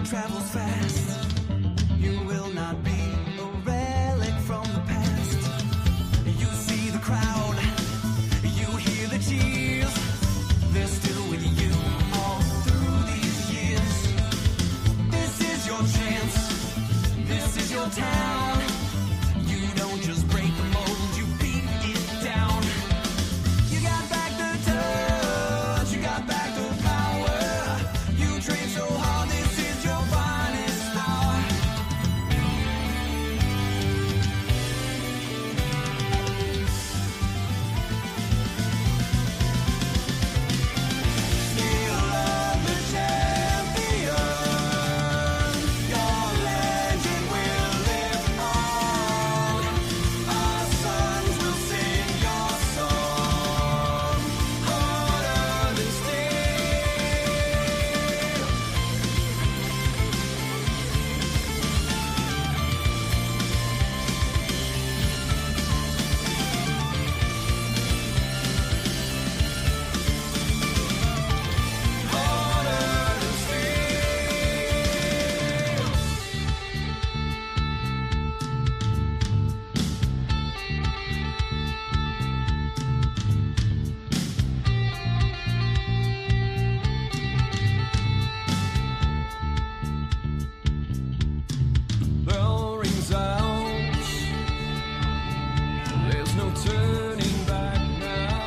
travels fast. You will not be a relic from the past. You see the crowd, you hear the cheers. They're still with you all through these years. This is your chance, this is your town. You don't just break the mold, you beat it down. You got back the touch, you got back the power. You trained so hard, this is your finest hour. Still love the champion. Your legend will live on. Our sons will sing your song. Harder than steel. Harder than bell rings out. There's no turning back now.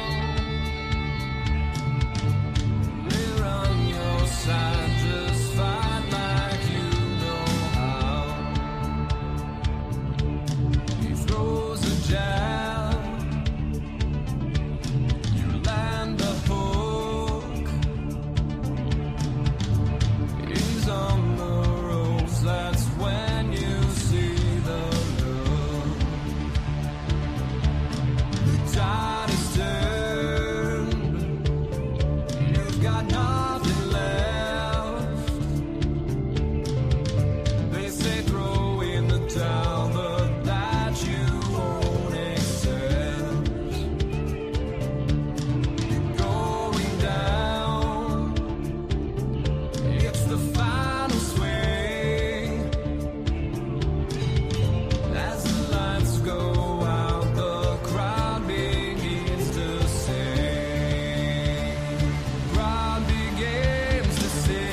We're on your side, just fight like you know how. He throws a jab, you land the hook. He's on the ropes, that's when you see the look. The tide is turned, you've got nothing left. They say throw in the towel, but that you won't accept. You're going down, it's the final swing. As the lights go out, the crowd begins to sing. Crowd begins to sing.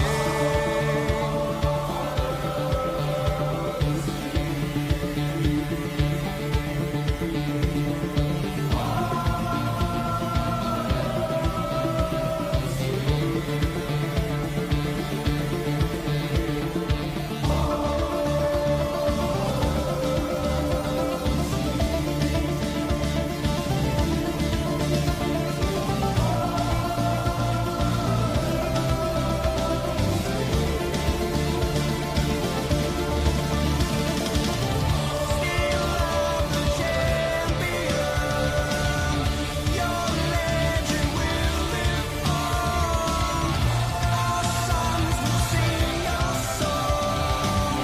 Still love the champion. Your legend will live on. Our sons will sing your song.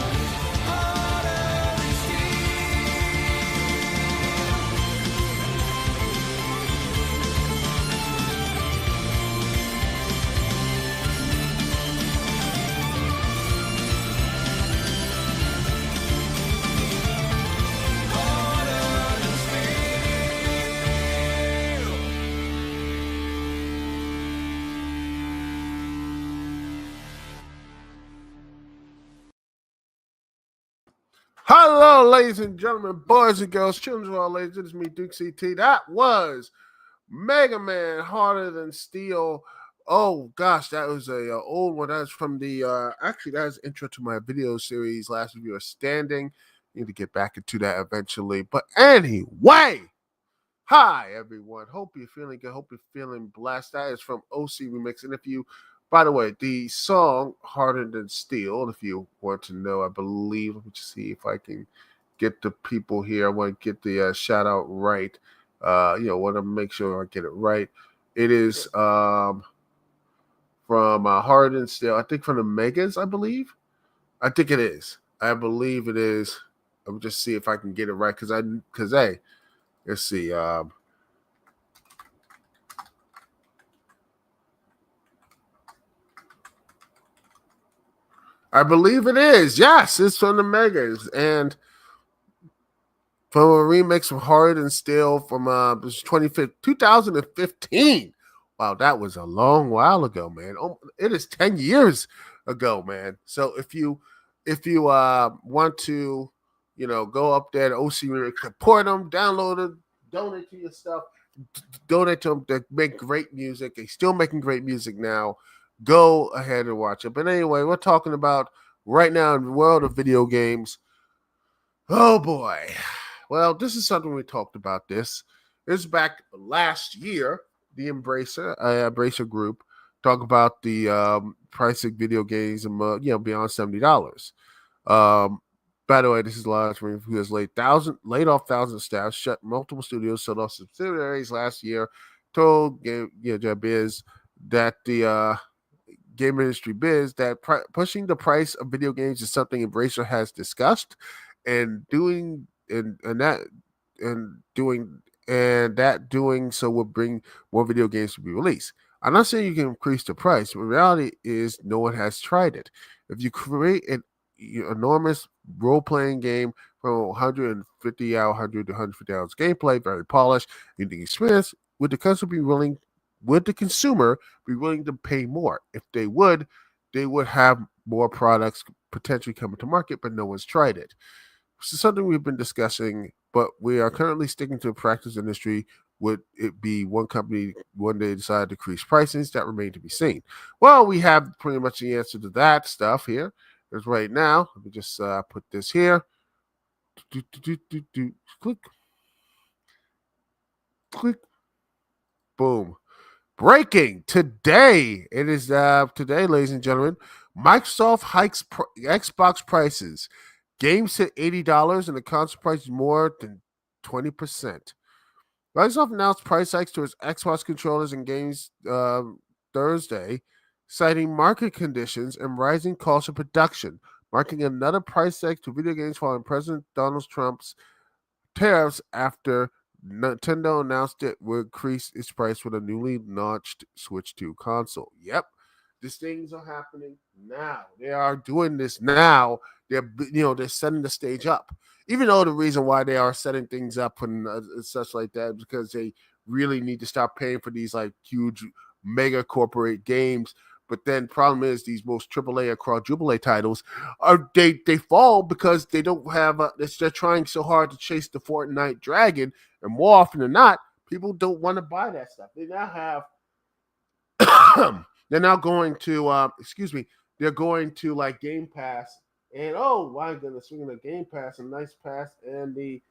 Harder than Hello, ladies and gentlemen, boys and girls, children of all ages. It's me, Dukect. That was Mega Man Harder Than Steel. Oh gosh, that was a old one. That's from the actually that was intro to my video series. Last review of Standing. Need to get back into that eventually. But anyway, hi everyone. Hope you're feeling good. Hope you're feeling blessed. That is from OC Remix. And if you, by the way, the song Harder Than Steel, if you want to know, I believe, let me just see if I can get the people here. I want to get the shout out right. Want to make sure I get it right. It is from Harder Than Steel, I think from the Megas, I believe. I think it is. I believe it is. I'll just see if I can get it right because hey, let's see. I believe it is. Yes, it's from the Megas. And from a remix of Hard and Still from 2015. Wow, that was a long while ago, man. Oh, it is 10 years ago, man. So if you want to, go up there to OC Remix, support them, download it, donate to your stuff, donate to them. They make great music. They still making great music now. Go ahead and watch it. But anyway, we're talking about right now in the world of video games. Oh boy. Well, this is something we talked about. This is back last year. The Embracer Group talk about the pricing video games and beyond $70. Um, by the way, this is Lawrence Marine who has laid off thousands of staff, shut multiple studios, sold off subsidiaries last year. Told Biz that the game industry biz that pushing the price of video games is something Embracer has discussed and doing and that and doing and that doing so will bring more video games to be released. I'm not saying you can increase the price, but reality is no one has tried it. If you create an enormous role-playing game from 150 hours, 100 to 150 hours gameplay, very polished, unique experience, would the consumer be willing to pay more? If they would have more products potentially coming to market, but no one's tried it. This is something we've been discussing, but we are currently sticking to the practice industry. Would it be one company one day decide to increase prices? That remains to be seen. Well, we have pretty much the answer to that stuff here. Because right now, let me just put this here. Click, click, boom. Breaking today. It is today, ladies and gentlemen. Microsoft hikes Xbox prices. Games hit $80 and the console price is more than 20%. Microsoft announced price hikes to its Xbox controllers and games Thursday, citing market conditions and rising costs of production, marking another price hike to video games following President Donald Trump's tariffs after Nintendo announced it would increase its price for the newly launched Switch 2 console. Yep, these things are happening now. They are doing this now. They're setting the stage up. Even though the reason why they are setting things up and such like that is because they really need to stop paying for these like huge mega corporate games. But then problem is these most AAA or quadruple A titles are they fall because they don't have they're trying so hard to chase the Fortnite dragon, and more often than not, people don't want to buy that stuff. They now have they're now going to they're going to like Game Pass, and oh my goodness, we're gonna Game Pass, a nice pass, and the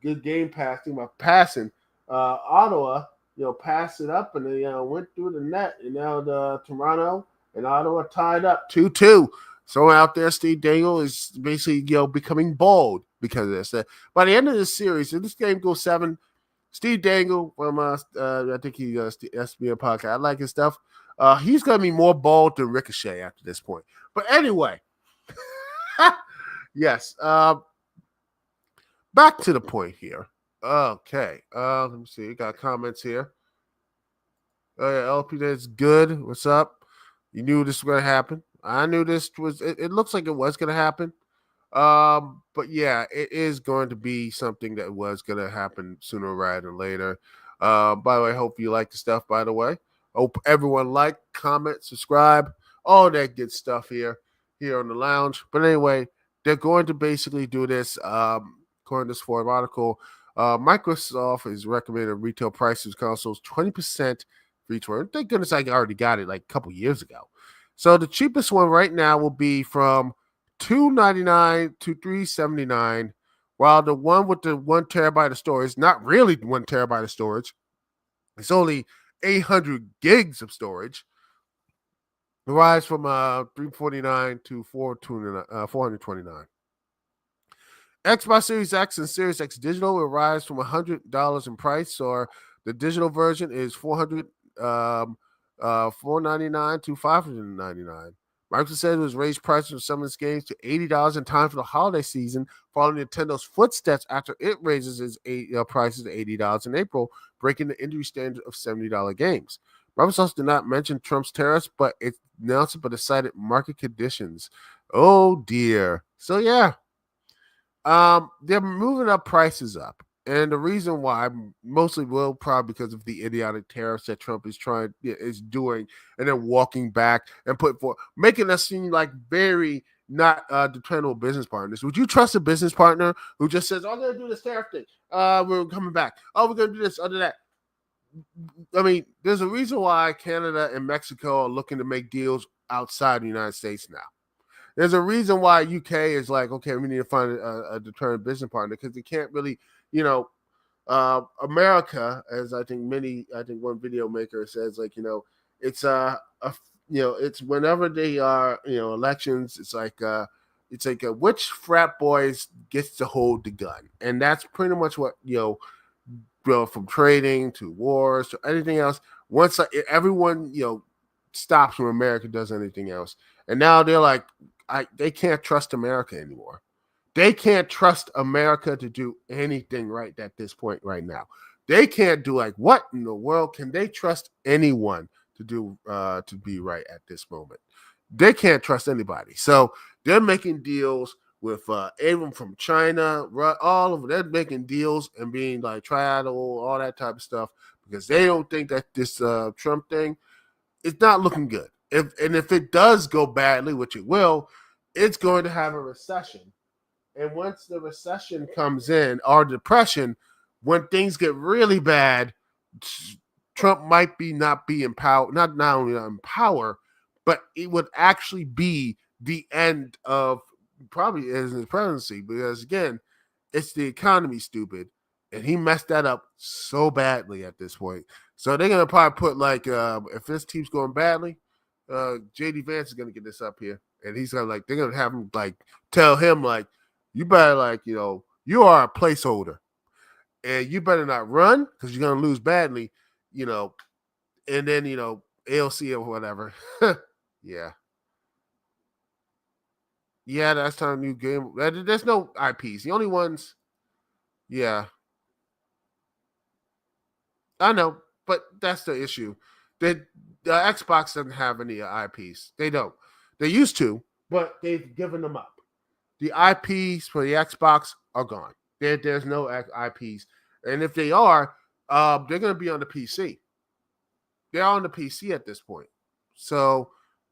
good Game Pass thing about passing Ottawa. Passed it up and they went through the net. And now the Toronto and Ottawa tied up 2-2. So out there, Steve Dangle is basically becoming bold because of this. By the end of this series, if this game goes 7, Steve Dangle from I think he SBN podcast. I like his stuff. He's gonna be more bold than Ricochet after this point. But anyway, yes. Back to the point here. Okay. Let me see. Got comments here. LP, that's good. What's up? You knew this was going to happen. I knew this was. It looks like it was going to happen. But yeah, it is going to be something that was going to happen sooner rather than later. By the way, I hope you like the stuff. By the way, hope everyone like, comment, subscribe, all that good stuff here on the lounge. But anyway, they're going to basically do this. According to this Forbes article. Microsoft is recommending retail prices consoles 20% for each one. Thank goodness I already got it like a couple years ago. So the cheapest one right now will be from $299 to $379, while the one with the 1 terabyte of storage, not really 1 terabyte of storage, it's only 800 gigs of storage. The rise from $349 to $429. Xbox Series X and Series X Digital will rise from $100 in price, or the digital version is $499 to $599. Microsoft said it was raised prices for some of its games to $80 in time for the holiday season, following Nintendo's footsteps after it raises its prices to $80 in April, breaking the industry standard of $70 games. Robert Sauce did not mention Trump's tariffs, but it announced but decided market conditions. Oh dear. So yeah, they're moving up prices up. And the reason why mostly will probably because of the idiotic tariffs that Trump is doing and then walking back and putting for making us seem like very not dependable business partners. Would you trust a business partner who just says, "Oh, I'm gonna do this tariff thing. We're coming back. Oh, we're gonna do this, other that." I mean, there's a reason why Canada and Mexico are looking to make deals outside the United States now. There's a reason why UK is like, okay, we need to find a determined business partner because they can't really, you know, America, as I think one video maker says, like, it's it's whenever they are, elections, it's like which frat boys gets to hold the gun, and that's pretty much what from trading to wars to anything else. Once everyone stops when America does anything else, and now they're like, they can't trust America anymore. They can't trust America to do anything right at this point right now. They can't do like what in the world can they trust anyone to do to be right at this moment? They can't trust anybody. So they're making deals with everyone from China, all of them. They're making deals and being like trilateral, all that type of stuff because they don't think that this Trump thing is not looking good. If it does go badly, which it will, it's going to have a recession. And once the recession comes in or depression, when things get really bad, Trump might not be in power, not only not in power, but it would actually be the end of probably his presidency because again, it's the economy, stupid, and he messed that up so badly at this point. So they're gonna probably put like if this keeps going badly, JD Vance is gonna get this up here, and he's gonna they're gonna have him tell him you better you are a placeholder, and you better not run because you're gonna lose badly, and then ALC or whatever. Yeah. Yeah, that's time new game. There's no IPs. The only ones, yeah, I know, but that's the issue. The Xbox doesn't have any IPs. They don't. They used to, but they've given them up. The IPs for the Xbox are gone. There's no IPs, and if they are, they're going to be on the PC. They're on the PC at this point. So,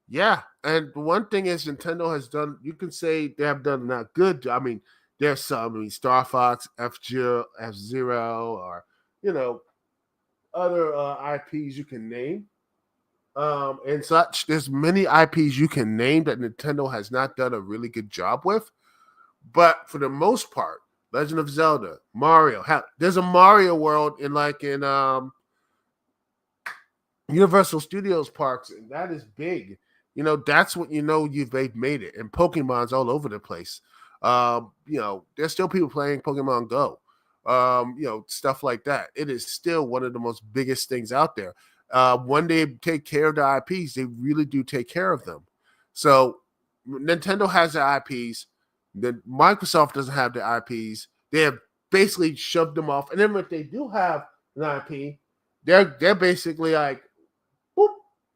yeah. And one thing is Nintendo has done. You can say they have done not good. I mean, there's some. I mean, Star Fox, F-Zero, or other IPs you can name. And such. There's many IPs you can name that Nintendo has not done a really good job with. But for the most part, Legend of Zelda, Mario, there's a Mario world in Universal Studios parks, and that is big. That's what they've made it. And Pokemon's all over the place. There's still people playing Pokemon Go. Stuff like that. It is still one of the most biggest things out there. When they take care of the IPs, they really do take care of them. So Nintendo has the IPs. Then Microsoft doesn't have the IPs. They have basically shoved them off. And then if they do have an IP, they're basically like, boop,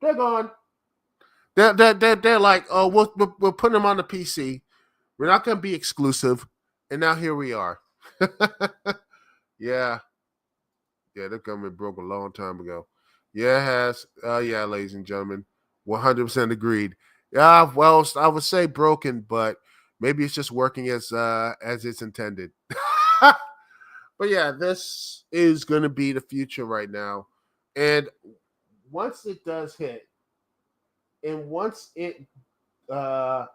they're gone. They're like, oh, we're putting them on the PC. We're not going to be exclusive. And now here we are. Yeah. Yeah, the government broke a long time ago. Yeah, it has. Yeah, ladies and gentlemen, 100% agreed. Yeah, well, I would say broken, but maybe it's just working as it's intended. But yeah, this is going to be the future right now. And once it does hit, and once it, and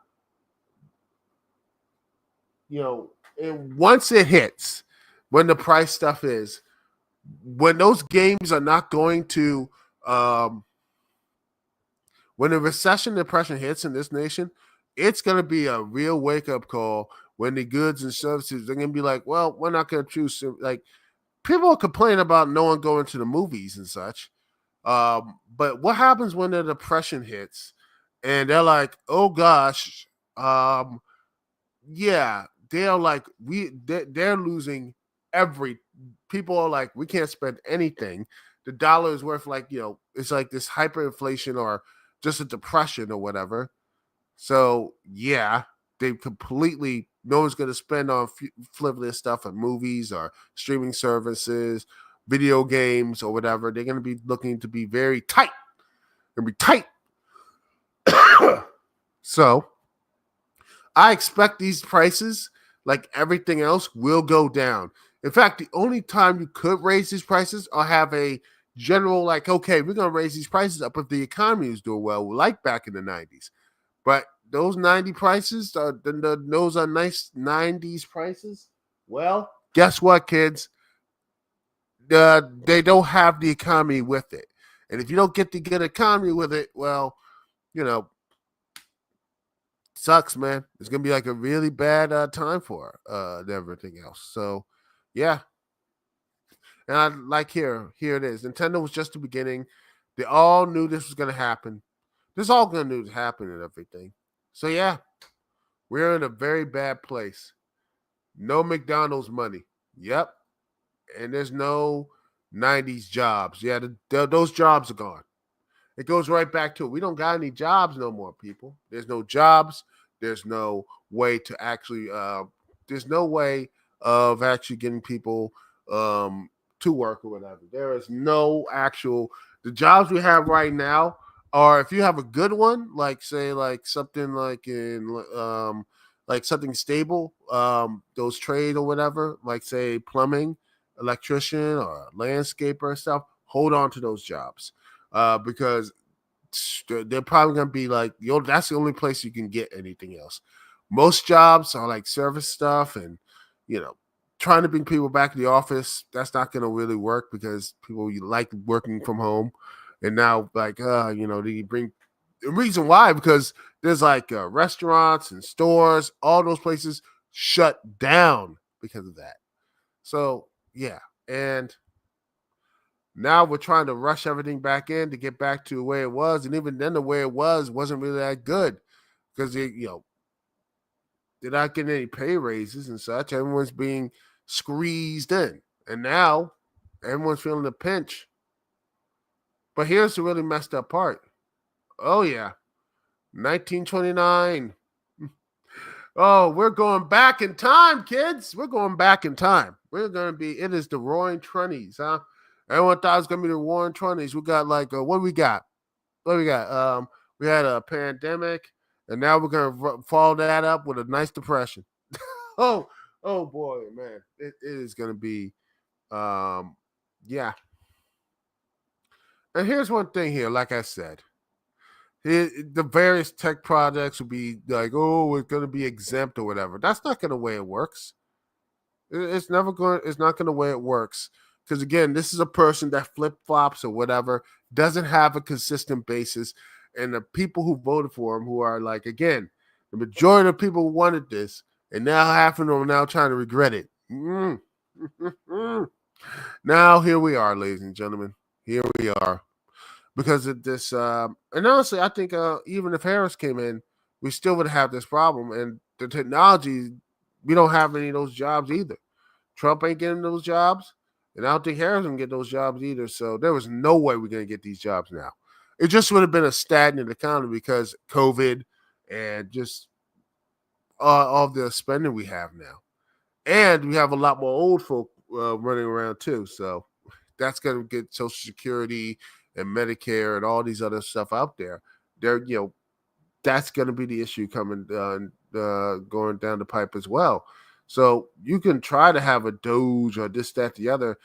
once it hits, when the price stuff is, when those games are not going to, when the recession depression hits in this nation, it's going to be a real wake up call when the goods and services, they're going to be like, well, we're not going to choose. Like, people complain about no one going to the movies and such. But what happens when the depression hits and they're like, oh gosh, yeah, they're like, they're losing people are like, we can't spend anything. the dollar is worth like, it's like this hyperinflation or just a depression or whatever. So yeah, they completely no one's going to spend on frivolous stuff on movies or streaming services, video games or whatever. They're going to be looking to be very tight. Going to be tight. So I expect these prices, like everything else, will go down. In fact, the only time you could raise these prices or have a general like, okay, we're going to raise these prices up if the economy is doing well, like back in the 90s. But those 90 prices, those are nice 90s prices. Well, guess what, kids? They don't have the economy with it. And if you don't get the good economy with it, well, you know, sucks, man. It's gonna be like a really bad time for everything else. So, yeah. And I like here it is. Nintendo was just the beginning. They all knew this was gonna happen. This all gonna happen and everything. So yeah, we're in a very bad place. No McDonald's money. Yep. And there's no 90s jobs. Yeah, those jobs are gone. It goes right back to it. We don't got any jobs no more, people. There's no jobs. There's no way to actually. There's no way of actually getting people to work or whatever. There is no actual. The jobs we have right now are if you have a good one, like say like something like something stable, those trade or whatever, like say plumbing, electrician, or landscaper stuff. Hold on to those jobs because they're probably going to be like, that's the only place you can get anything else. Most jobs are like service stuff and, you know, trying to bring people back to the office. That's not going to really work because people like working from home. And now, like, they bring the reason why, because there's like restaurants and stores, all those places shut down because of that. So, yeah. And now we're trying to rush everything back in to get back to the way it was, and even then, the way it wasn't really that good because they're not getting any pay raises and such. Everyone's being squeezed in, and now everyone's feeling the pinch. But here's the really messed up part. Oh yeah, 1929. Oh, we're going back in time, kids. We're going back in time. We're gonna be. It is the Roaring Twenties, huh? Everyone thought it was gonna be the Roaring Twenties. We got like what do we got? What do we got? We had a pandemic, and now we're gonna follow that up with a nice depression. oh, oh boy, man, it is gonna be, yeah. And here's one thing here. Like I said, the various tech projects will be like, oh, it's gonna be exempt or whatever. That's not gonna way it works. It's never going. It's not going to way it works because again, this is a person that flip flops or whatever, doesn't have a consistent basis, and the people who voted for him, who are like again, the majority of people who wanted this, and now half of them are now trying to regret it. Now here we are, ladies and gentlemen. Here we are because of this. And honestly, I think even if Harris came in, we still would have this problem, and the technology. We don't have any of those jobs either. Trump ain't getting those jobs, and I don't think Harris can get those jobs either. So there was no way we're going to get these jobs now. It just would have been a stagnant economy because COVID and just all the spending we have now. And we have a lot more old folk running around too. So that's going to get Social Security and Medicare and all these other stuff out there. That's going to be the issue coming going down the pipe as well. So you can try to have a Doge or this, that, the other.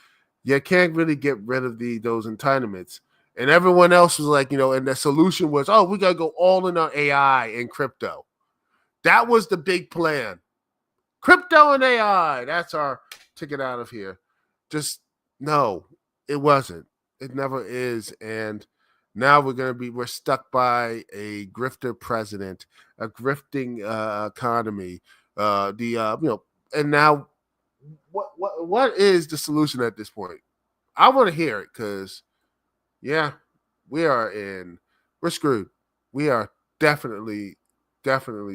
You can't really get rid of those entitlements. And everyone else was like, and the solution was, oh, we got to go all in on AI and crypto. That was the big plan. Crypto and AI. That's our ticket out of here. Just no, it wasn't. It never is. And now we're stuck by a grifter president, a grifting economy. And now what is the solution at this point? I want to hear it because, yeah, we're screwed. We are definitely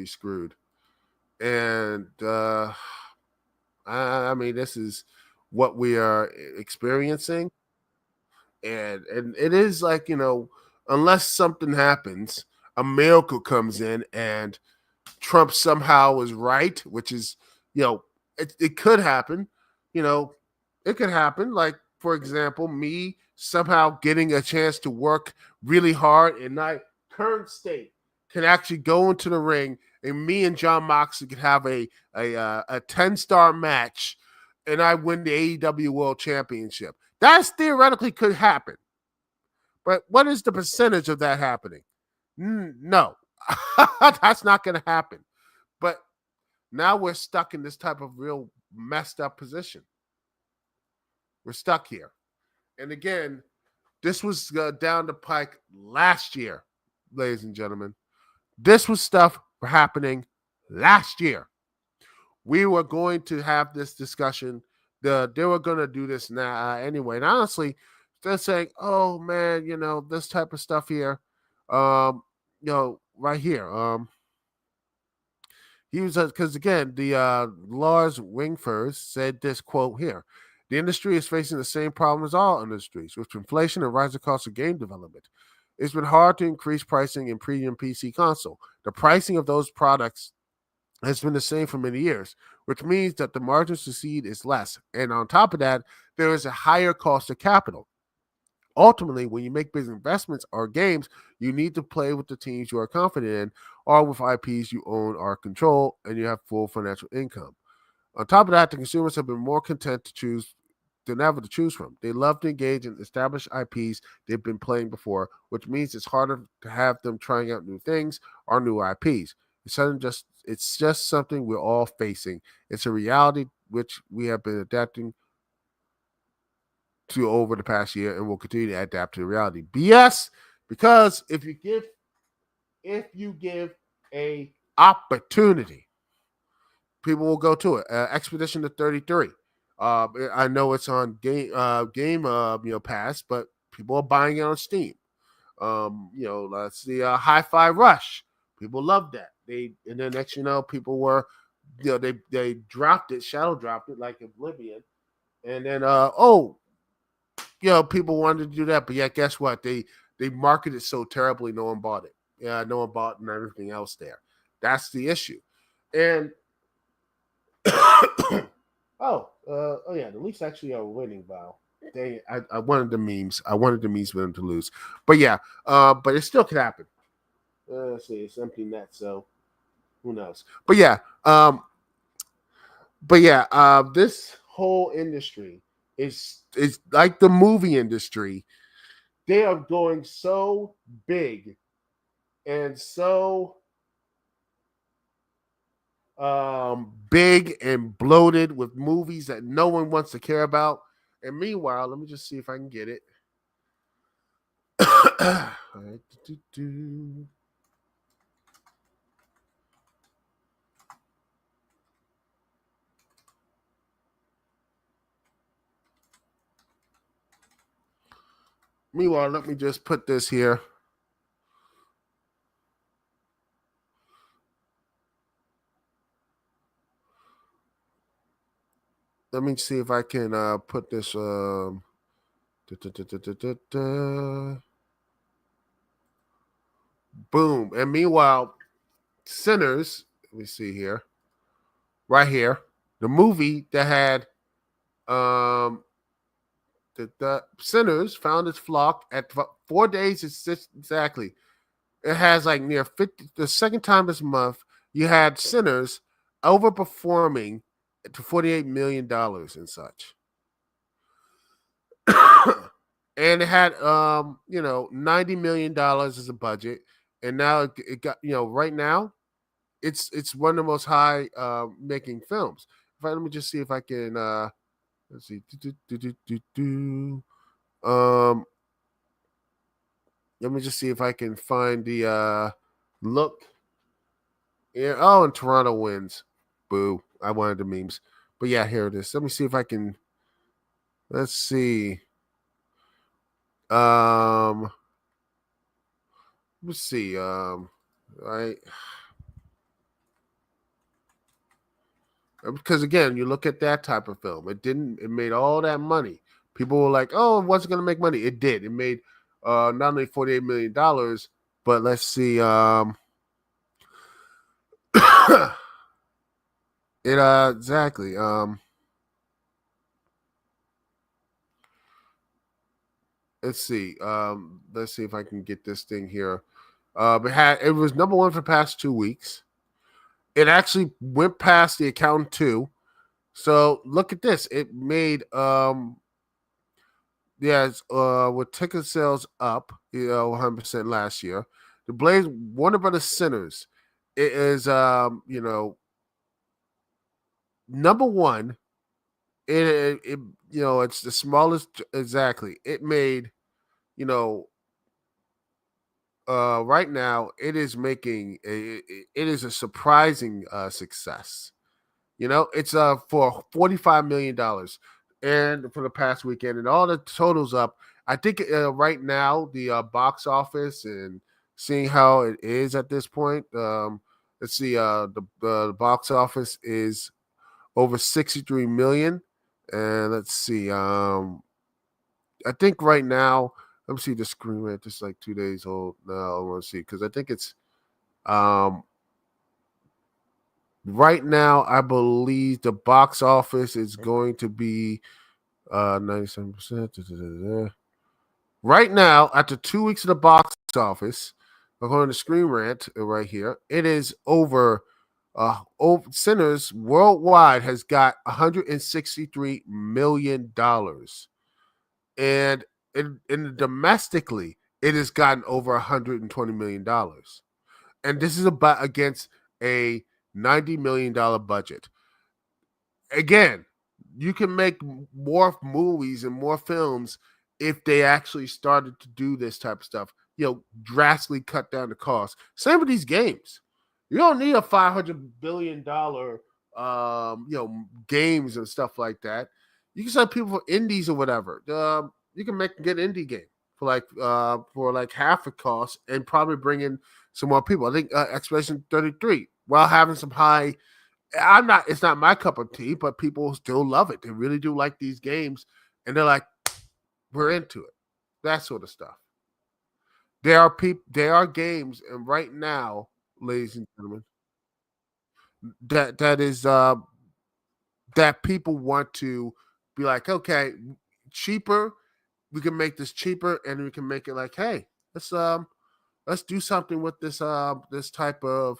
screwed. And I mean, this is what we are experiencing. And it is like, unless something happens, a miracle comes in and Trump somehow is right, which is, it could happen. You know, it could happen. Like, for example, me somehow getting a chance to work really hard in my current state can actually go into the ring, and me and John Moxley could have a 10-star match, and I win the AEW World Championship. That's theoretically could happen. But what is the percentage of that happening? No, that's not going to happen. But now we're stuck in this type of real messed up position. We're stuck here. And again, this was down the pike last year, ladies and gentlemen. This was stuff happening last year. We were going to have this discussion. They were going to do this now anyway. And honestly, they're saying, "Oh man, this type of stuff here, right here." He was because again, the Lars Wingfors said this quote here: "The industry is facing the same problem as all industries, with inflation and rising costs of game development. It's been hard to increase pricing in premium PC console. The pricing of those products has been the same for many years, which means that the margin to succeed is less. And on top of that, there is a higher cost of capital. Ultimately, when you make big investments or games, you need to play with the teams you are confident in or with IPs you own or control, and you have full financial income. On top of that, the consumers have been more content to choose than ever to choose from. They love to engage in established IPs they've been playing before, which means it's harder to have them trying out new things or new IPs. It's just something we're all facing. It's a reality which we have been adapting to over the past year and will continue to adapt to the reality. BS, because if you give a opportunity, people will go to it. Expedition to 33. I know it's on game pass, but people are buying it on Steam. Let's see, Hi-Fi Rush. People love that. And then next, people were, they dropped it, shadow dropped it like Oblivion, and then people wanted to do that, but yeah, guess what? They marketed it so terribly, no one bought it. Yeah, no one bought and everything else there. That's the issue, and the Leafs actually are winning, Val. I wanted the memes. I wanted the memes for them to lose. But yeah, but it still could happen. Let's see, it's empty net, so who knows? This whole industry is like the movie industry. They are going so big and so big and bloated with movies that no one wants to care about. And meanwhile, let me just see if I can get it. Meanwhile, let me just put this here. Let me see if I can put this. Boom. And meanwhile, Sinners, let me see here. Right here. The movie that had the Sinners found its flock at 4 days exactly. It has like near 50. The second time this month, you had Sinners overperforming to $48 million and such. And it had $90 as a budget, and now it got right now it's one of the most high making films. Let me just see if I can let's see. Let me just see if I can find the look. Yeah. Oh, and Toronto wins. Boo. I wanted the memes. But yeah, here it is. Let me see if I can. Let's see. Let's see. Right. Because again, you look at that type of film. It made all that money, People were like, "Oh, it wasn't going to make money." It did. It made not only $48 million, but let's see, it exactly. Let's see if I can get this thing here. It was number one for the past 2 weeks. It actually went past the account too. So look at this. It made with ticket sales up, 100% last year. The Blaze Warner Brothers Sinners, it is number one. It it's the smallest exactly. It made you know right now it is making it is a surprising success. It's for $45 million, and for the past weekend, and all the totals up. I think right now the box office and seeing how it is at this point. Let's see, the box office is over 63 million, and let's see. I think right now, let me see the screen rant. Just like 2 days old now. I want to see because I think it's um right now. I believe the box office is going to be 97%. Right now, after 2 weeks of the box office, according to Screen Rant right here, it is over Sinners worldwide has got $163 million, and in domestically, it has gotten over $120 million, and this is about against a $90 million budget. Again, you can make more movies and more films if they actually started to do this type of stuff. Drastically cut down the cost. Same with these games. You don't need a $500 billion, games and stuff like that. You can send people for indies or whatever. You can make a good indie game for like half the cost and probably bring in some more people. I think Expedition 33, while having some high it's not my cup of tea, but people still love it. They really do like these games, and they're like, we're into it. That sort of stuff. There are games, and right now, ladies and gentlemen, that is that people want to be like, okay, cheaper. We can make this cheaper, and we can make it like, hey, let's do something with this type of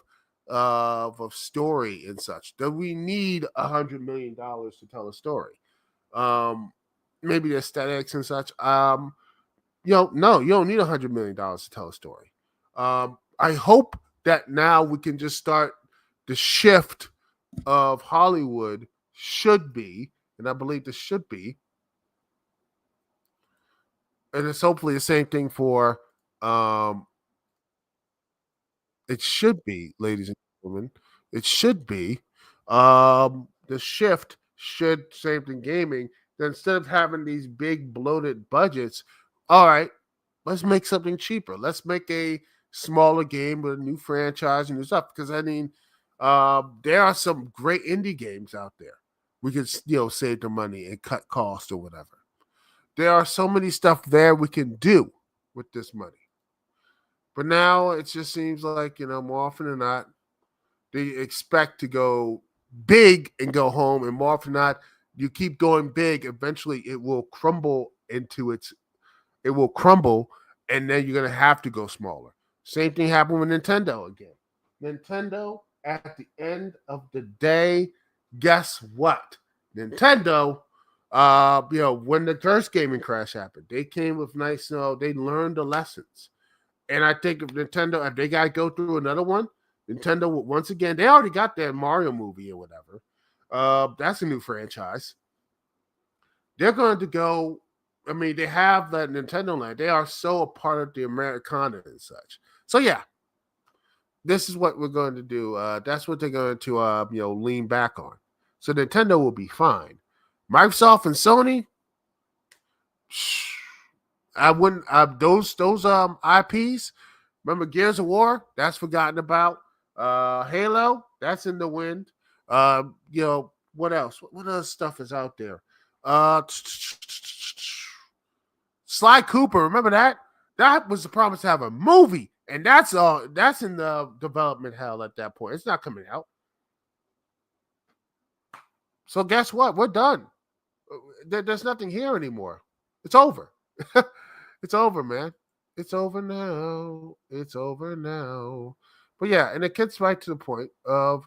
story and such. Do we need $100 million to tell a story? Maybe the aesthetics and such. No, you don't need $100 million to tell a story. I hope that now we can just start the shift of Hollywood should be, and I believe this should be, and it's hopefully the same thing for it should be, ladies and gentlemen. It should be. The shift should same thing gaming. That instead of having these big bloated budgets, all right, let's make something cheaper. Let's make a smaller game with a new franchise and new stuff. Because there are some great indie games out there. We could save the money and cut costs or whatever. There are so many stuff there we can do with this money. But now it just seems like, more often than not, they expect to go big and go home. And more often than not, you keep going big, eventually it will crumble it will crumble, and then you're going to have to go smaller. Same thing happened with Nintendo again. Nintendo, at the end of the day, guess what? Nintendo, when the first gaming crash happened, they came with nice, they learned the lessons. And I think if they got to go through another one, Nintendo once again, they already got that Mario movie or whatever. That's a new franchise. They're going to go. I mean, they have that Nintendo Land. They are so a part of the Americana and such. So yeah, this is what we're going to do. That's what they're going to lean back on. So Nintendo will be fine. Microsoft and Sony, I wouldn't. Those IPs. Remember Gears of War? That's forgotten about. Halo, that's in the wind. What else? What other stuff is out there? Sly Cooper, remember that? That was the promise to have a movie, and that's in the development hell at that point. It's not coming out. So guess what? We're done. There's nothing here anymore. It's over. It's over, man. It's over now. It's over now. But yeah, and it gets right to the point of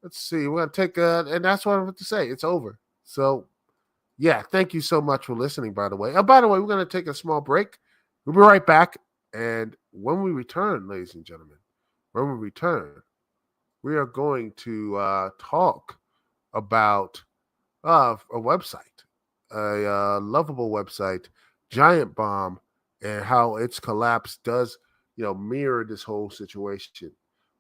let's see. We're gonna take and that's what I'm going to say. It's over. So yeah, thank you so much for listening. By the way, by the way, we're gonna take a small break. We'll be right back, and when we return, ladies and gentlemen, when we return, we are going to talk about a website, a lovable website, Giant Bomb, and how its collapse does, mirror this whole situation.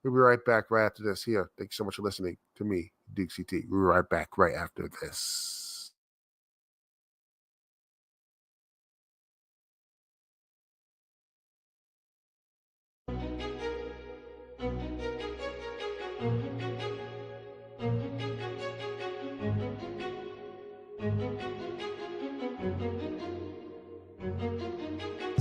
We'll be right back right after this. Here, thank you so much for listening to me, Duke CT. We'll be right back right after this.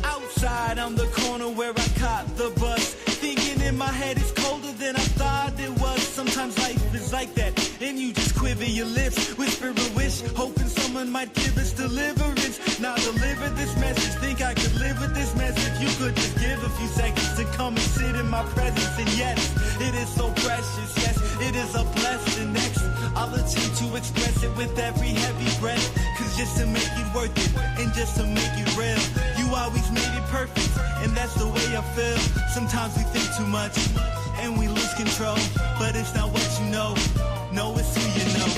Outside on the corner where I caught the bus, thinking in my head it's colder than I thought it was. Sometimes life is like that, and you just quiver your lips, whisper a wish, hoping someone might give us deliverance. Now deliver this message, think I could live with this mess if you could just give a few seconds to come and sit in my presence. And yes, it is so precious, yes, it is a blessing. Next, I'll attempt to express it with every heavy breath, cause just to make it worth it, and just to make it real, you always made it perfect, and that's the way I feel. Sometimes we think too much, and we lose control, but it's not what you know, no, it's who you know.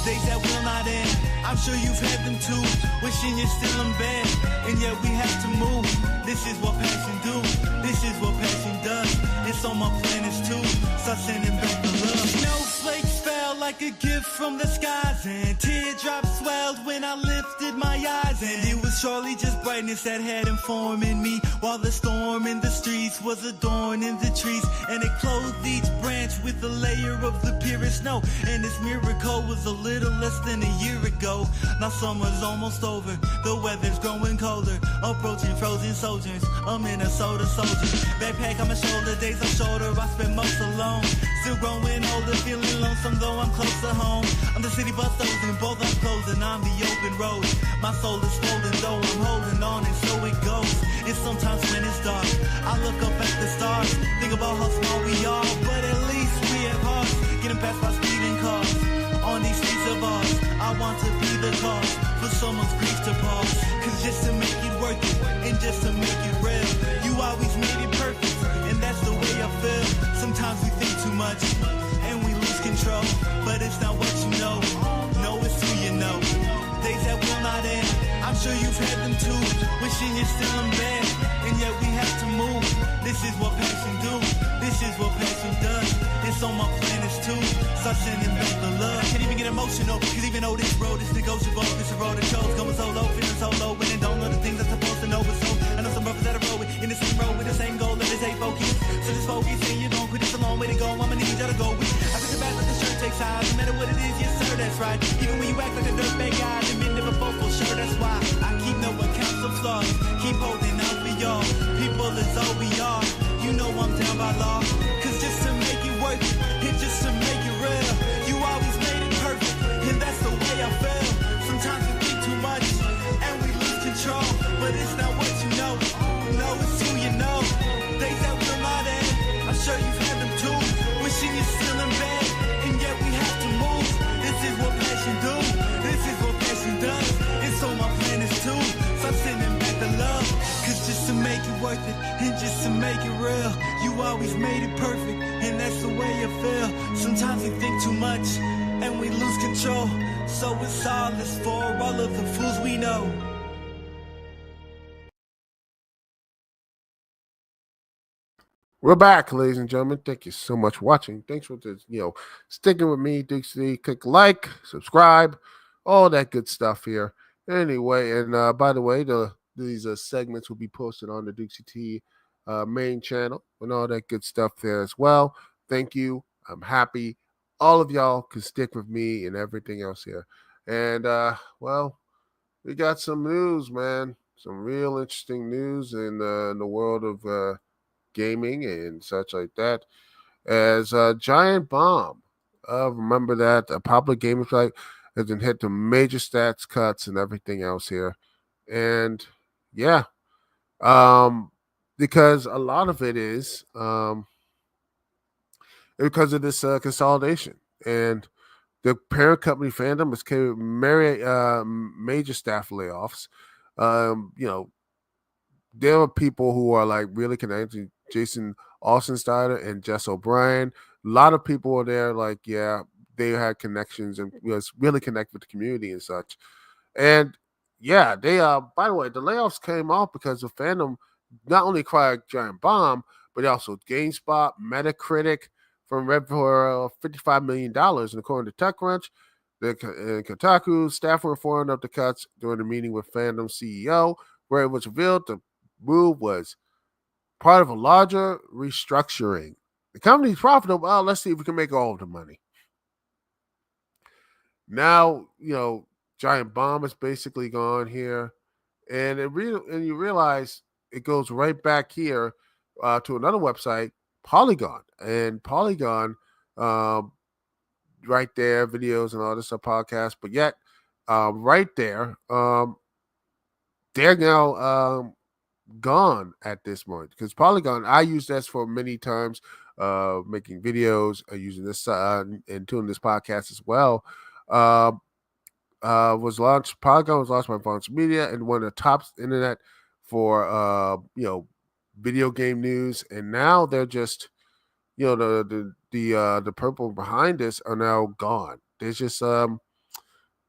Days that will not end, I'm sure you've had them too, wishing you're still in bed, and yet we have to move. This is what passion do, this is what passion does, it's on my planets too, start sending back the love. Snowflakes fell like a gift from the skies, and teardrops swelled when I lifted my eyes, and it was surely just brightness that had informed in me, while the storm in the streets was adorning the trees, and it clothed each branch with a layer of the purest snow, and this miracle was a little less than a year ago. Now summer's almost over, the weather's growing colder, approaching frozen soldiers, a Minnesota soldier, backpack on my shoulder, days on shoulder, I spend most alone, still growing older, feeling lonesome though I'm close to home. I'm the city bus and both are closing, I'm the open road, my soul is swollen though I'm holding on, and so it goes. And sometimes when it's dark, I look up at the stars, think about how small we are, but at least we have hearts, getting past my speeding cars, on these streets of ours, I want to be the cause, for someone's grief to pause, cause just to make it worth it, and just to make it real, you always made it perfect, and that's the way I feel. Sometimes we think too much, and we lose control, but it's not what you know, no, it's who you know. Days that will not end, I'm sure you've had them too, wishing you're still in bed, and yet we have to move. This is what passion do, this is what passion does, it's on my planets too, start sending back the love. Can't even get emotional, cause even though this road is negotiable, this a road that chose, going solo, feeling solo, when they don't know the things I'm supposed to know, but so, I know some brothers that are rolling, in the same road with the same goal, and they say focus, so just focus, and you don't quit, it's a long way to go, I'ma need y'all to go with. I put your back like the shirt takes size, no matter what it is, yes sir, that's right, even when you act like a dirtbag guy, the men never fall for sure, that's why I keep no accounts of flaws, keep holding out for y'all, people is all we are, you know I'm down by law, cause just to make it work, and just to make it real, you always made it perfect, and that's the way I feel. Sometimes we think too much, and we lose control, but it's not what you know, no, it's who you know. Days that will not end, I'm sure you've had them too, wishing you're still in bed, and yet we have to move. This is what passion do, this is what passion does, it's on my planets too, so I'm sending back the love, cause just to make it worth it, and just to make it real, you always made it perfect, and that's the way I feel. Sometimes we think too much, and we lose control, so it's all this for all of the fools we know. We're back, ladies and gentlemen. Thank you so much for watching. Thanks for this, sticking with me, Duke C. Click like, subscribe, all that good stuff here. Anyway, and by the way, these segments will be posted on the Duke CT main channel and all that good stuff there as well. Thank you. I'm happy. All of y'all can stick with me and everything else here. And well, we got some news, man. some real interesting news in the world of gaming and such like that. As Giant Bomb, remember that a popular gaming site has been hit the major stats cuts and everything else here, and yeah, um, because a lot of it is because of this consolidation and the parent company fandom has carried major staff layoffs. You know, there are people who are like really connected to Jason Austensteiner and Jess O'Brien. A lot of people are there, like, yeah, they had connections and was really connected with the community and such. And yeah, they by the way, the layoffs came off because the fandom not only cried giant bomb, but also GameSpot, Metacritic from Red for $55 million. And according to TechCrunch, Kotaku staff were informed of the cuts during the meeting with fandom CEO, where it was revealed the move was part of a larger restructuring. The company's profitable. Well, let's see if we can make all of the money. Now, Giant Bomb is basically gone here, and and you realize it goes right back here to another website, Polygon, and Polygon, um, right there, videos and all this stuff, podcasts. But yet, right there, they're now gone at this point because Polygon, I use this for many times, making videos, using this and doing this podcast as well. Um, was launched. Polygon was launched by Vonage Media and one of the top internet for video game news. And now they're just the purple behind this are now gone. There's just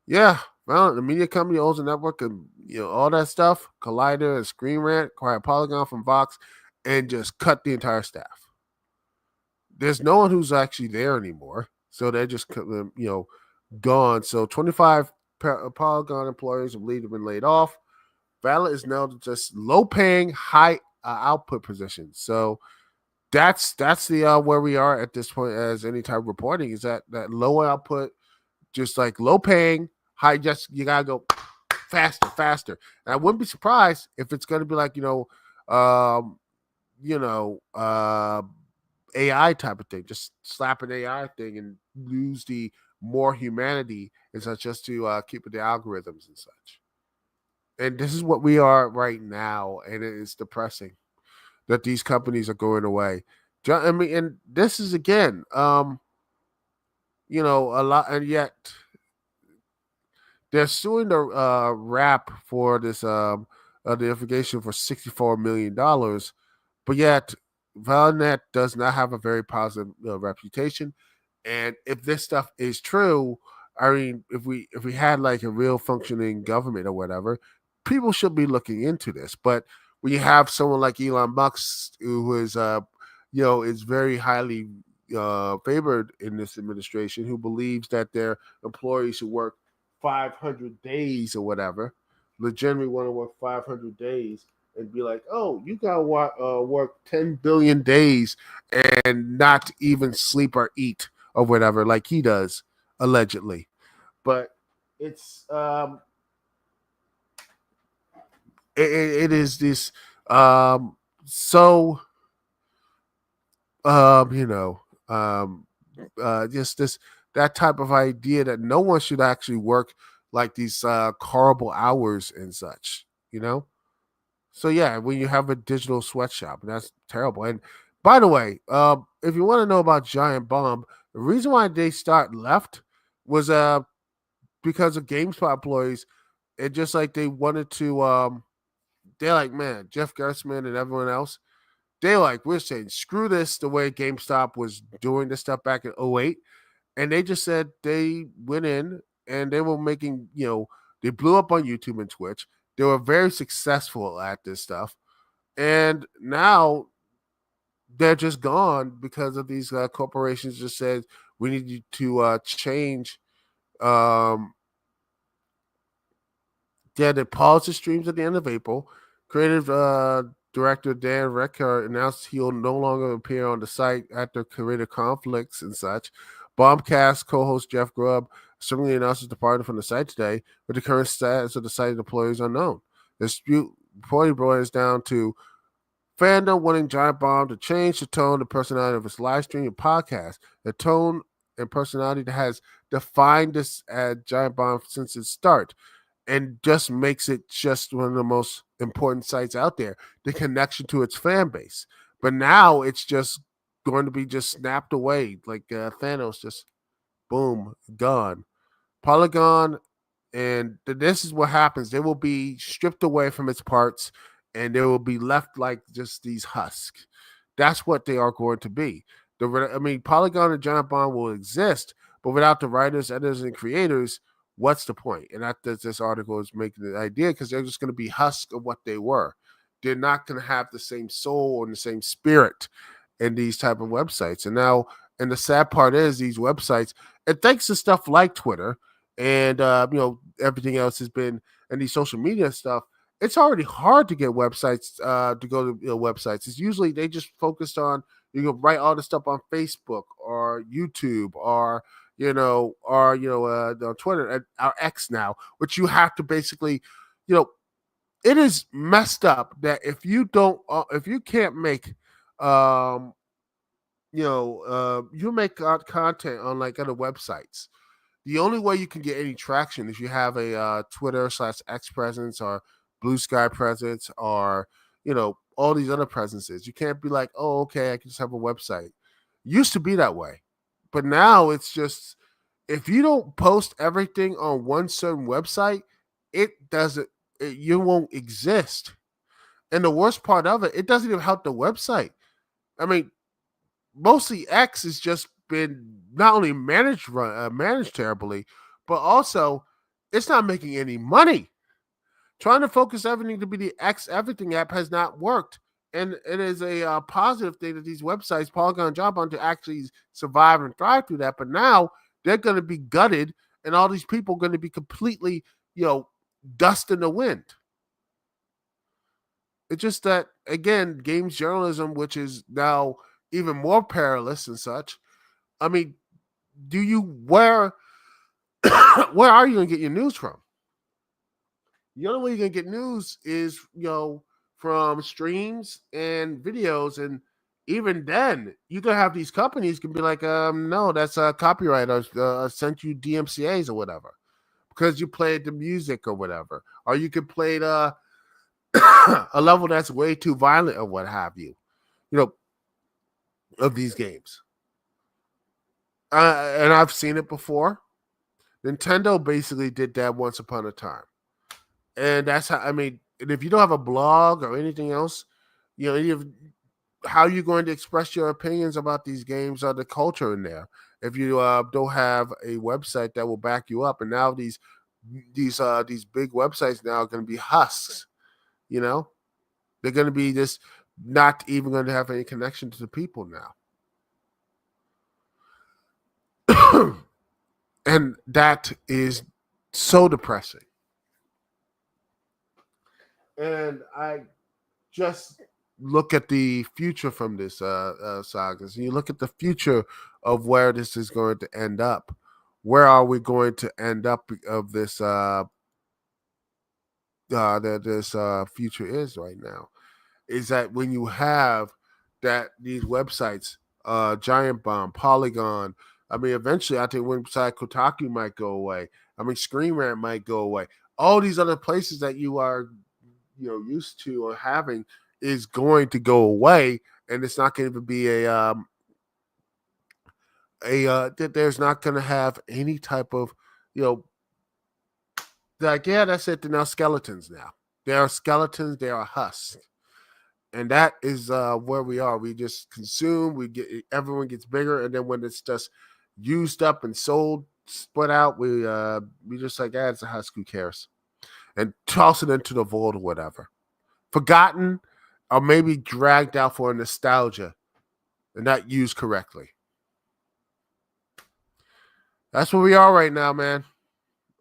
yeah. Well, the media company owns a network and all that stuff. Collider and Screen Rant acquired Polygon from Vox and just cut the entire staff. There's no one who's actually there anymore, so they're just gone. So 25 Polygon employees have been laid off. Valid is now just low-paying, high output positions. So that's the where we are at this point as any type of reporting is that low output, just like low paying, high. Just you gotta go faster. And I wouldn't be surprised if it's gonna be like AI type of thing. Just slap an AI thing and lose the more humanity and such just to keep with the algorithms and such. And this is what we are right now, and it is depressing that these companies are going away. I mean, and this is again, a lot, and yet they're suing the rap for this the investigation for $64 million, but yet Valnet does not have a very positive reputation. And if this stuff is true, I mean, if we had like a real functioning government or whatever, people should be looking into this. But when you have someone like Elon Musk, who is very highly favored in this administration, who believes that their employees should work 500 days or whatever, legitimately want to work 500 days and be like, oh, you got to work 10 billion days and not even sleep or eat or whatever, like he does, allegedly. But it's it is this so you know just this that type of idea that no one should actually work like these horrible hours and such, so yeah, when you have a digital sweatshop, and that's terrible. And by the way, if you want to know about Giant Bomb, the reason why they start left was because of GameSpot employees. It just like they wanted to they're like, man, Jeff Gerstmann and everyone else, they like, we're saying screw this the way GameStop was doing this stuff back in '08. And they just said they went in and they were making, they blew up on YouTube and Twitch. They were very successful at this stuff. And now they're just gone because of these corporations just said, we need you to change. They paused the streams at the end of April. Creative director Dan Recker announced he'll no longer appear on the site after creative conflicts and such. Bombcast co-host Jeff Grubb suddenly announced his departure from the site today, but the current status of the site employee is unknown. The dispute reportedly boils down to fandom wanting Giant Bomb to change the tone and personality of its live stream and podcast. The tone and personality that has defined this at Giant Bomb since its start and just makes it just one of the most important sites out there, the connection to its fan base. But now it's just going to be just snapped away like Thanos, just boom, gone. Polygon, and this is what happens. They will be stripped away from its parts, and they will be left like just these husks. That's what they are going to be. Polygon and Giant Bomb will exist, but without the writers, editors, and creators, what's the point? And that this article is making the idea because they're just going to be husks of what they were. They're not going to have the same soul and the same spirit in these type of websites. And the sad part is these websites, and thanks to stuff like Twitter and everything else has been, and these social media stuff, it's already hard to get websites to go to websites. It's usually they just focused on write all the stuff on Facebook or YouTube or on Twitter and our X now, which you have to basically, it is messed up that if you can't make you make content on like other websites. The only way you can get any traction is you have a Twitter/X presence or Blue Sky presence or all these other presences. You can't be like, oh, okay, I can just have a website. Used to be that way, but now it's just if you don't post everything on one certain website, you won't exist. And the worst part of it, it doesn't even help the website. I mean, mostly X has just been not only managed terribly, but also it's not making any money. Trying to focus everything to be the X everything app has not worked, and it is a positive thing that these websites, Polygon, Job on, to actually survive and thrive through that. But now they're going to be gutted, and all these people are going to be completely, dust in the wind. It's just that again, games journalism, which is now even more perilous and such. I mean, where are you gonna get your news from? The only way you're gonna get news is from streams and videos, and even then, you can have these companies can be like, no, that's a copyright or sent you DMCA's or whatever because you played the music or whatever, or you could play the a level that's way too violent or what have you, of these games. And I've seen it before. Nintendo basically did that once upon a time. And that's how, and if you don't have a blog or anything else, how are you going to express your opinions about these games or the culture in there if you don't have a website that will back you up? And now these big websites now are going to be husks. They're going to be just not even going to have any connection to the people now. And that is so depressing. And I just look at the future from this saga. So you look at the future of where this is going to end up. Where are we going to end up of this that this future is right now? Is that when you have that these websites, Giant Bomb, Polygon, eventually I think website Kotaku might go away. Screen Rant might go away. All these other places that you are used to or having is going to go away, and it's not going to be there's not going to have any type of like, yeah, that's it. They're now skeletons now. They are skeletons. They are husks. And that is where we are. We just consume. Everyone gets bigger, and then when it's just used up and sold, split out, we just like, it's a husk. Who cares? And toss it into the void or whatever. Forgotten, or maybe dragged out for nostalgia, and not used correctly. That's where we are right now, man.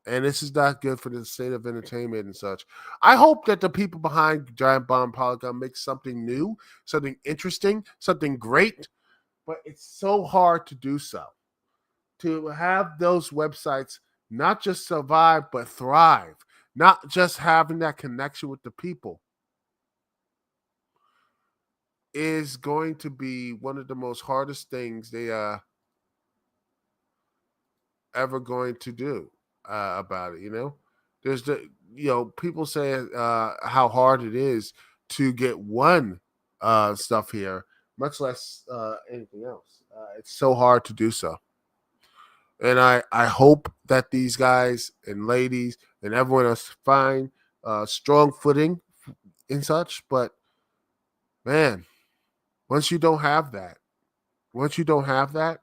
And this is not good for the state of entertainment and such. I hope that the people behind Giant Bomb Polygon make something new, something interesting, something great. But it's so hard to do so. To have those websites not just survive, but thrive. not just having that connection with the people is going to be one of the most hardest things they ever going to do about it. There's people say how hard it is to get one stuff here, much less anything else. It's so hard to do so. And I hope that these guys and ladies and everyone else find strong footing and such. But man, once you don't have that, once you don't have that,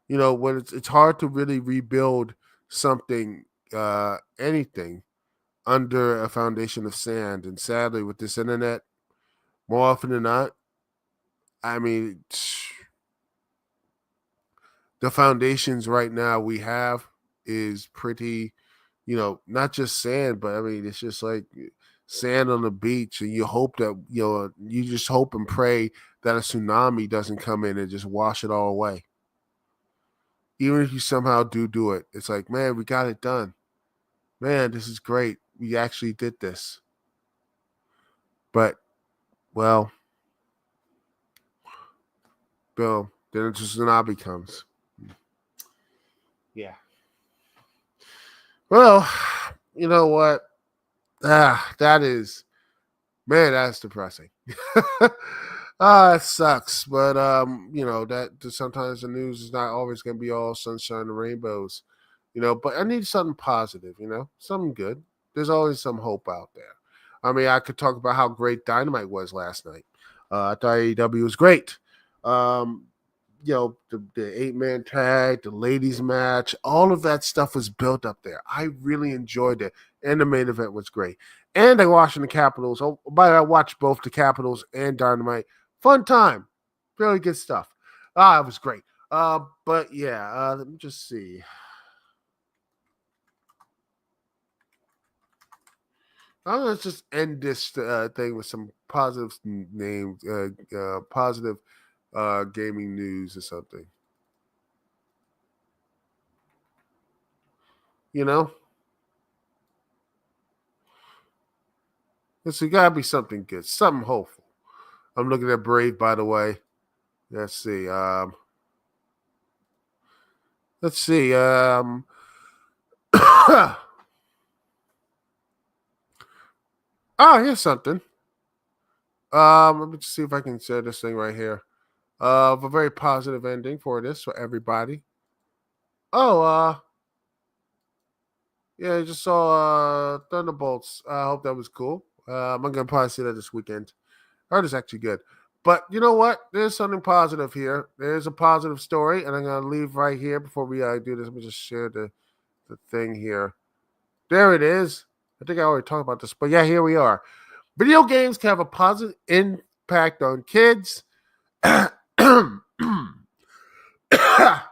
when it's hard to really rebuild something, anything under a foundation of sand. And sadly, with this internet, more often than not, I mean, the foundations right now we have is pretty, not just sand, but I mean, it's just like sand on the beach. And you hope that, you just hope and pray that a tsunami doesn't come in and just wash it all away. Even if you somehow do it, it's like, man, we got it done. Man, this is great. We actually did this. But, well, Bill, then a tsunami comes. Yeah. Well, you know what? That is, man, that's depressing. It sucks, but that sometimes the news is not always going to be all sunshine and rainbows, But I need something positive, something good. There's always some hope out there. I mean, I could talk about how great Dynamite was last night. I thought AEW was great. The 8-man tag, the ladies match, all of that stuff was built up there. I really enjoyed it. And the main event was great. And I watched the Capitals. Oh, by the way, I watched both the Capitals and Dynamite. Fun time. Really good stuff. It was great. But yeah, let me just see. Let's just end this thing with some positive names, positive gaming news or something. It's gotta be something good, something hopeful. I'm looking at Brave, by the way. Let's see. Let's see. Here's something. Let me just see if I can share this thing right here. A very positive ending for this for everybody. Oh, yeah, I just saw Thunderbolts. I hope that was cool. I'm gonna probably see that this weekend. Heard it's actually good. But you know what? There's something positive here. There's a positive story, and I'm gonna leave right here before we do this. Let me just share the thing here. There it is. I think I already talked about this, but yeah, here we are. Video games can have a positive impact on kids. Sorry,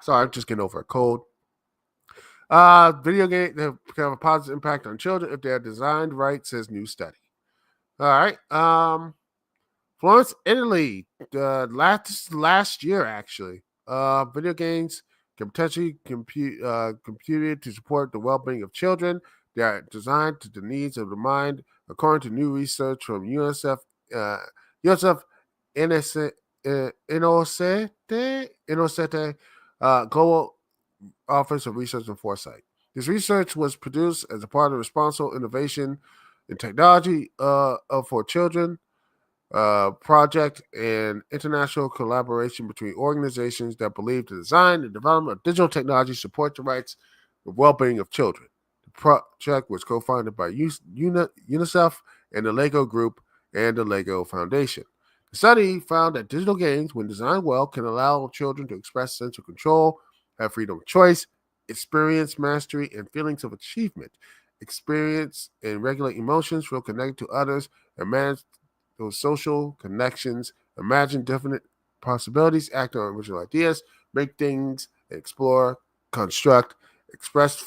I'm just getting over a cold. Video games can have a positive impact on children if they are designed right, says new study. All right. Florence, Italy. Last year, actually. Video games can potentially computed to support the well-being of children. They are designed to the needs of the mind, according to new research from UNICEF. UNICEF Innocente Global Office of Research and Foresight. This research was produced as a part of responsible innovation in technology for children project and international collaboration between organizations that believe the design and development of digital technology support the rights and well-being of children. The project was co-founded by UNICEF and the Lego Group and the Lego Foundation. The study found that digital games, when designed well, can allow children to express sense of control, have freedom of choice, experience mastery and feelings of achievement, experience and regulate emotions, feel connected to others, and manage those social connections, imagine definite possibilities, act on original ideas, make things, explore, construct, express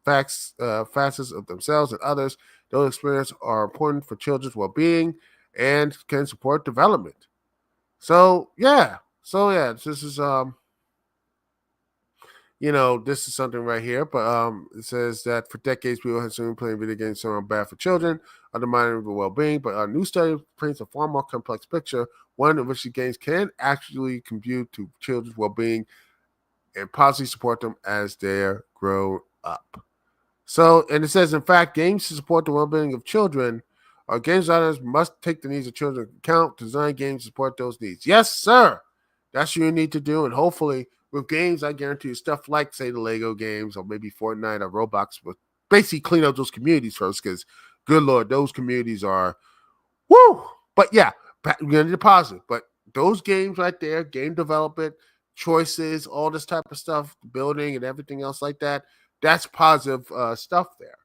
facets of themselves and others. Those experiences are important for children's well-being and can support development. So yeah, this is this is something right here, but it says that for decades people have assumed playing video games are bad for children, undermining their well-being. But a new study paints a far more complex picture, one in which the games can actually contribute to children's well-being and positively support them as they grow up. So, and it says, in fact, games to support the well-being of children, game designers must take the needs of children into account, design games to support those needs. Yes, sir. That's what you need to do. And hopefully, with games, I guarantee you, stuff like, say, the Lego games or maybe Fortnite or Roblox, but basically clean up those communities first, because, good Lord, those communities are, woo! But yeah, we're going to deposit. But those games right there, game development, choices, all this type of stuff, building and everything else like that, that's positive stuff there.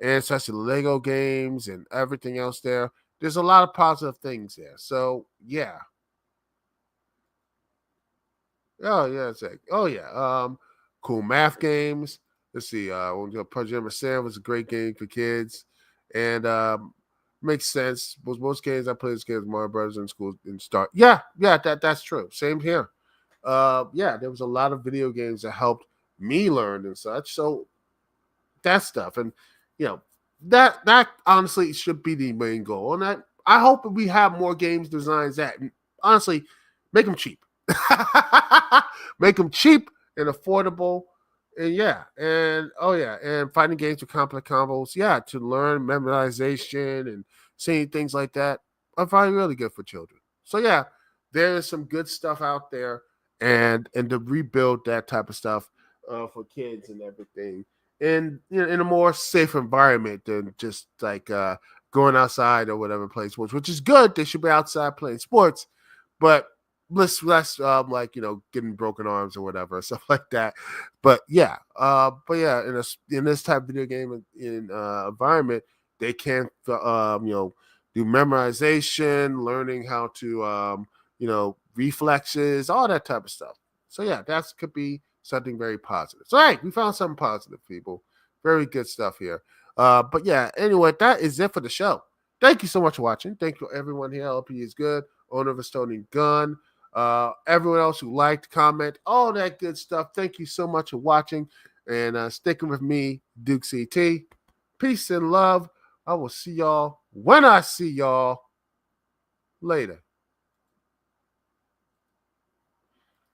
And especially the Lego games and everything else there. There's a lot of positive things there. So, yeah. Oh, yeah. It's like, oh, yeah. Cool math games. Let's see. Project Sam was a great game for kids. And makes sense. Most games I play as kids, Mario Brothers in school and start. Yeah, that's true. Same here. Yeah, there was a lot of video games that helped me learn and such. So that stuff, and that honestly should be the main goal. And I hope we have more games designs that, and honestly, make them cheap. Make them cheap and affordable. And and fighting games with complex combos, to learn memorization and seeing things like that are probably really good for children. So yeah, there is some good stuff out there, and to rebuild that type of stuff for kids and everything, and in a more safe environment than just like going outside or whatever playing sports, which is good. They should be outside playing sports, but less like getting broken arms or whatever, stuff like that. But yeah, in this type of video game environment, they can do memorization, learning how to reflexes, all that type of stuff. So yeah, that could be something very positive. So hey, we found something positive, people. Very good stuff here. But yeah, anyway, that is it for the show. Thank you so much for watching. Thank you everyone here. LP is good. Owner of a stoning gun. Everyone else who liked, comment, all that good stuff. Thank you so much for watching and sticking with me, Dukect. Peace and love. I will see y'all when I see y'all later.